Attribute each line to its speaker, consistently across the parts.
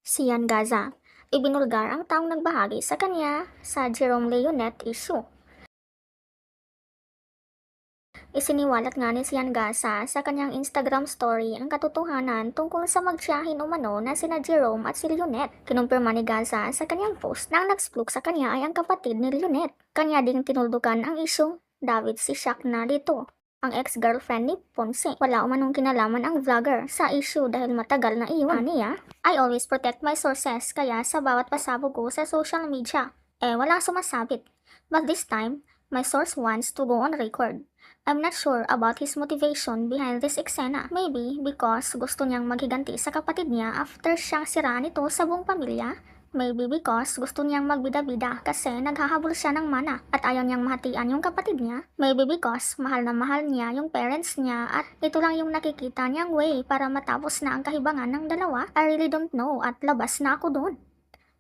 Speaker 1: Sian Gaza, ibinulgar ang taong nagbahagi sa kanya sa Jerome Leonet issue. Isiniwalat nga ni Sian Gaza sa kanyang Instagram story ang katotohanan tungkol sa magtiyahin umano na sina Jerome at si Leonet. Kinumpirma ni Gaza sa kanyang post na ang nag-splook sa kanya ay ang kapatid ni Leonet. Kanya ding tinuldukan ang issue. David si Shaq na dito. Ang ex-girlfriend ni Ponce. Wala umanong kinalaman ang vlogger sa issue dahil matagal na iyon. Aniya, I always protect my sources kaya sa bawat pasabog ko sa social media, walang sumasabit. But this time, my source wants to go on record. I'm not sure about his motivation behind this eksena. Maybe because gusto niyang maghiganti sa kapatid niya after siyang siraan ito sa buong pamilya. Maybe because gusto niyang magbida-bida kasi naghahabol siya ng mana at ayaw niyang mahatian yung kapatid niya. Maybe because mahal na mahal niya yung parents niya at ito lang yung nakikita niyang way para matapos na ang kahibangan ng dalawa. I really don't know at labas na ako doon.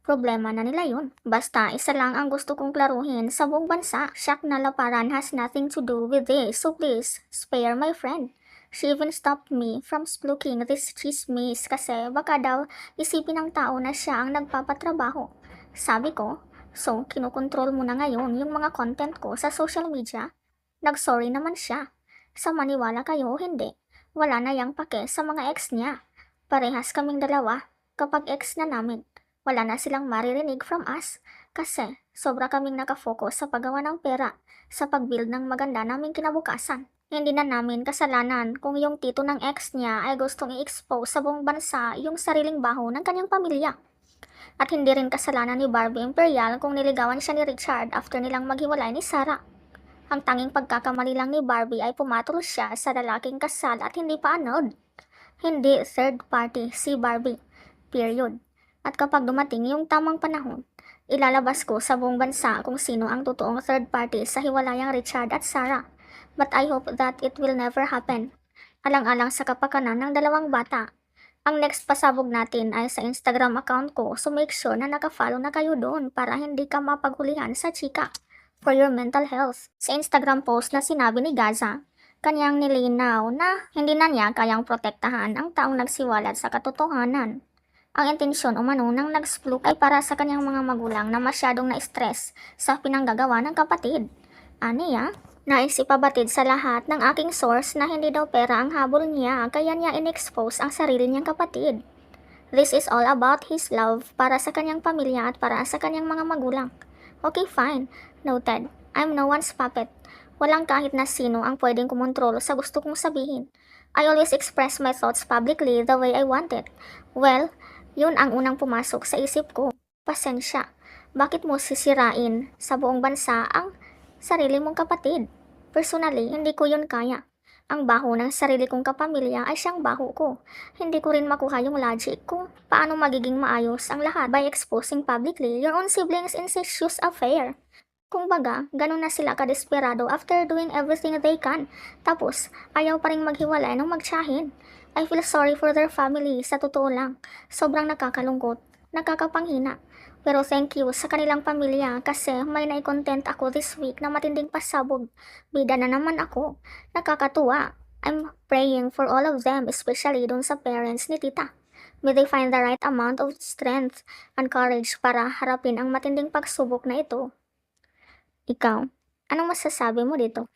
Speaker 1: Problema na nila yun. Basta isa lang ang gusto kong klaruhin sa buong bansa. Shaq na laparan has nothing to do with this, so please, spare my friend. She even stopped me from splooking this chismis kasi baka daw isipin ng tao na siya ang nagpapatrabaho. Sabi ko, so kinukontrol mo na ngayon yung mga content ko sa social media? Nag-sorry naman siya. Sa maniwala kayo o hindi, wala na yang pake sa mga ex niya. Parehas kaming dalawa kapag ex na namin. Wala na silang maririnig from us kasi sobra kaming nakafocus sa paggawa ng pera, sa pag-build ng maganda naming kinabukasan. Hindi na namin kasalanan kung yung tito ng ex niya ay gustong i-expose sa buong bansa yung sariling baho ng kanyang pamilya. At hindi rin kasalanan ni Barbie Imperial kung niligawan siya ni Richard after nilang maghiwalay ni Sarah. Ang tanging pagkakamali lang ni Barbie ay pumatol siya sa lalaking kasal at hindi pa annulled. Hindi third party si Barbie. Period. At kapag dumating yung tamang panahon, ilalabas ko sa buong bansa kung sino ang totoong third party sa hiwalayang Richard at Sarah. But I hope that it will never happen. Alang-alang sa kapakanan ng dalawang bata. Ang next pasabog natin ay sa Instagram account ko, so make sure na nakafollow na kayo doon para hindi ka mapaghulihan sa chika. For your mental health. Sa Instagram post na sinabi ni Gaza, kanyang nilinaw na hindi na niya kayang protektahan ang taong nagsiwalat sa katotohanan. Ang intensyon umano ng nag-splook ay para sa kanyang mga magulang na masyadong na-stress sa pinanggagawa ng kapatid. Aniya, nais ipabatid sa lahat ng aking source na hindi daw pera ang habol niya kaya niya in-expose ang sarili niyang kapatid. This is all about his love para sa kanyang pamilya at para sa kanyang mga magulang. Okay, fine. Noted. I'm no one's puppet. Walang kahit na sino ang pwedeng kumontrol sa gusto kong sabihin. I always express my thoughts publicly the way I want it. Well, yun ang unang pumasok sa isip ko. Pasensya. Bakit mo sisirain sa buong bansa ang sarili mong kapatid? Personally, hindi ko yun kaya. Ang baho ng sarili kong kapamilya ay siyang baho ko. Hindi ko rin makuha yung logic kung paano magiging maayos ang lahat by exposing publicly your own siblings' incestuous affair. Kung baga, ganun na sila kadesperado after doing everything they can. Tapos, ayaw pa rin maghiwalay nung magtiyahin. I feel sorry for their family, sa totoo lang. Sobrang nakakalungkot, nakakapanghina. Pero thank you sa kanilang pamilya kasi may nai-content ako this week na matinding pasabog. Bida na naman ako. Nakakatuwa. I'm praying for all of them, especially dun sa parents ni tita. May they find the right amount of strength and courage para harapin ang matinding pagsubok na ito. Ikaw, anong masasabi mo dito?